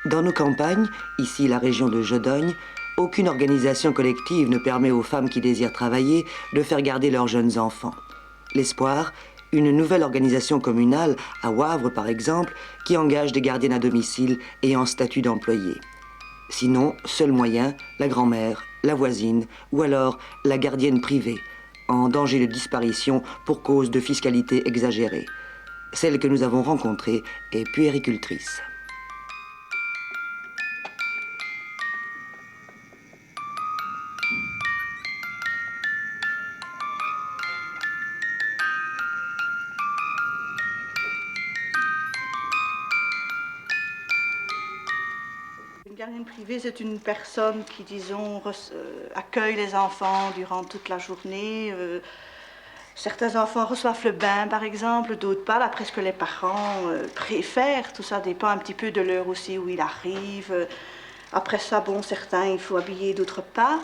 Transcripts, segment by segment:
Dans nos campagnes, ici la région de Jodogne, aucune organisation collective ne permet aux femmes qui désirent travailler de faire garder leurs jeunes enfants. L'Espoir, une nouvelle organisation communale, à Wavre par exemple, qui engage des gardiennes à domicile et en statut d'employé. Sinon, seul moyen, la grand-mère, la voisine ou alors la gardienne privée, en danger de disparition pour cause de fiscalité exagérée. Celle que nous avons rencontrée est puéricultrice. Une gardienne privée, c'est une personne qui, disons, accueille les enfants durant toute la journée. Certains enfants reçoivent le bain, par exemple, d'autres pas, d'après ce que les parents préfèrent. Tout ça dépend un petit peu de l'heure aussi où il arrive. Après ça, bon, certains, il faut habiller, d'autres pas.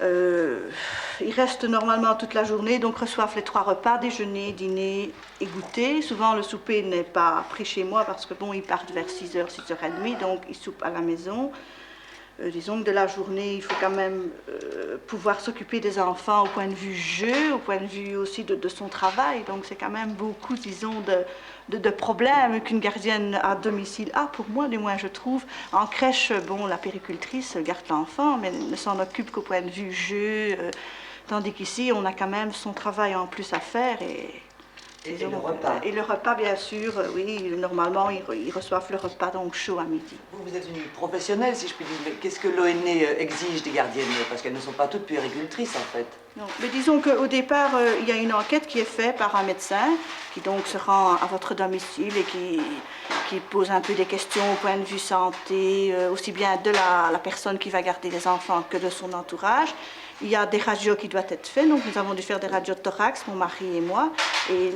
Ils restent normalement toute la journée, donc reçoivent les 3 repas, déjeuner, dîner et goûter. Souvent, le souper n'est pas pris chez moi parce que, bon, ils partent vers 6h, 6h30, donc ils soupent à la maison. Disons que de la journée, il faut quand même pouvoir s'occuper des enfants au point de vue jeu, au point de vue aussi de son travail. Donc c'est quand même beaucoup, disons, de problèmes qu'une gardienne à domicile a, pour moi, du moins je trouve. En crèche, bon, la puéricultrice garde l'enfant, mais ne s'en occupe qu'au point de vue jeu, tandis qu'ici, on a quand même son travail en plus à faire Et le repas. Et le repas, bien sûr, oui, normalement, ils reçoivent le repas donc chaud à midi. Vous êtes une professionnelle, si je puis dire, mais qu'est-ce que l'ONE exige des gardiennes? Parce qu'elles ne sont pas toutes puéricultrices, en fait. Non, mais disons qu'au départ, il y a une enquête qui est faite par un médecin qui donc se rend à votre domicile et qui pose un peu des questions au point de vue santé, aussi bien de la personne qui va garder les enfants que de son entourage. Il y a des radios qui doivent être faites, donc nous avons dû faire des radios de thorax, mon mari et moi, et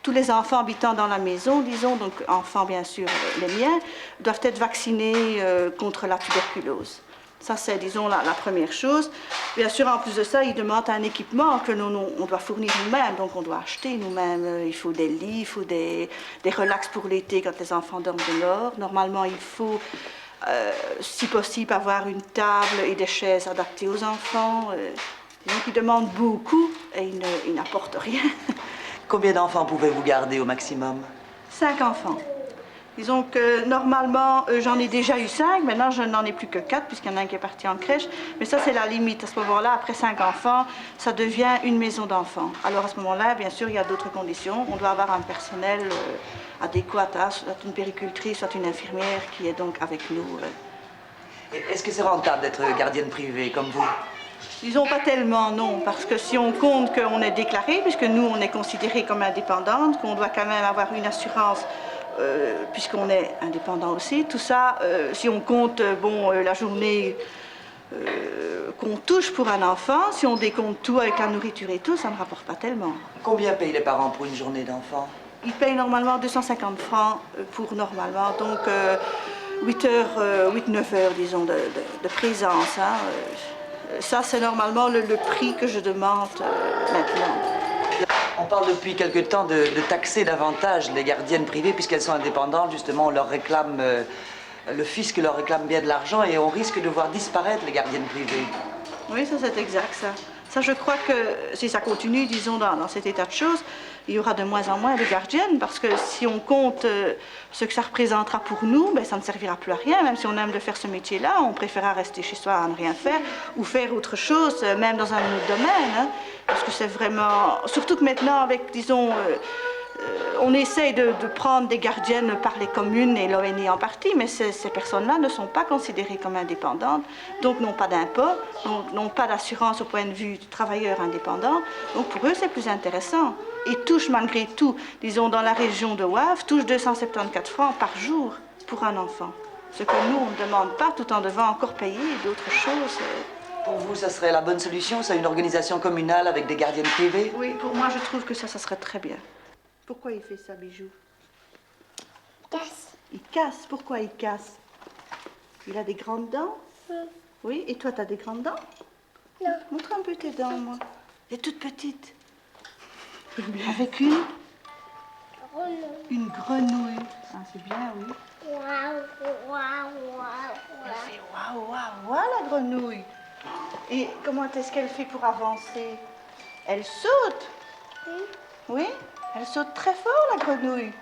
tous les enfants habitant dans la maison, disons, donc enfants bien sûr les miens, doivent être vaccinés contre la tuberculose. Ça, c'est, disons, la première chose. Bien sûr, en plus de ça, ils demandent un équipement que on doit fournir nous-mêmes, donc on doit acheter nous-mêmes. Il faut des lits, il faut des relax pour l'été quand les enfants dorment dehors. Normalement, il faut, si possible, avoir une table et des chaises adaptées aux enfants. Donc, ils demandent beaucoup et ils n'apportent rien. Combien d'enfants pouvez-vous garder au maximum? 5 enfants. Disons que normalement, j'en ai déjà eu 5, maintenant je n'en ai plus que 4 puisqu'il y en a un qui est parti en crèche. Mais ça, c'est la limite. À ce moment-là, après 5 enfants, ça devient une maison d'enfants. Alors à ce moment-là, bien sûr, il y a d'autres conditions. On doit avoir un personnel adéquat, soit une puéricultrice, soit une infirmière qui est donc avec nous. Est-ce que c'est rentable d'être gardienne privée comme vous? Disons pas tellement, non, parce que si on compte qu'on est déclaré, puisque nous, on est considéré comme indépendante, qu'on doit quand même avoir une assurance puisqu'on est indépendant aussi, tout ça, si on compte bon, la journée qu'on touche pour un enfant, si on décompte tout avec la nourriture et tout, ça ne rapporte pas tellement. Combien payent les parents pour une journée d'enfant? Ils payent normalement 250 francs pour normalement, donc 8-9 heures, disons, de présence. Hein. Ça, c'est normalement le prix que je demande maintenant. On parle depuis quelque temps de taxer davantage les gardiennes privées puisqu'elles sont indépendantes. Justement, on leur réclame, le fisc leur réclame bien de l'argent et on risque de voir disparaître les gardiennes privées. Oui, ça c'est exact, ça. Ça, je crois que si ça continue, disons, dans cet état de choses, il y aura de moins en moins de gardiennes parce que si on compte ce que ça représentera pour nous, ben, ça ne servira plus à rien. Même si on aime de faire ce métier-là, on préférera rester chez soi à ne rien faire ou faire autre chose, même dans un autre domaine. Hein, parce que c'est vraiment... Surtout que maintenant, avec, disons... on essaye de prendre des gardiennes par les communes et l'ONE en partie, mais ces personnes-là ne sont pas considérées comme indépendantes, donc n'ont pas d'impôt, n'ont pas d'assurance au point de vue du travailleur indépendant. Donc pour eux, c'est plus intéressant. Et touchent malgré tout, disons dans la région de Wavre, touchent 274 francs par jour pour un enfant. Ce que nous, on ne demande pas tout en devant encore payer d'autres choses. Pour vous, ça serait la bonne solution, ça, une organisation communale avec des gardiennes privées? Oui, pour moi, je trouve que ça serait très bien. Pourquoi il fait ça, Bijou? Il casse. Il casse. Pourquoi il casse? Il a des grandes dents? Oui. Et toi, tu as des grandes dents? Non. Montre un peu tes dents, moi. Elle est toute petite. Avec une? Grenouille. Une grenouille. Ah, c'est bien, oui. Waouh, waouh, la grenouille. Et comment est-ce qu'elle fait pour avancer? Elle saute. Oui. Oui, elle saute très fort, la grenouille.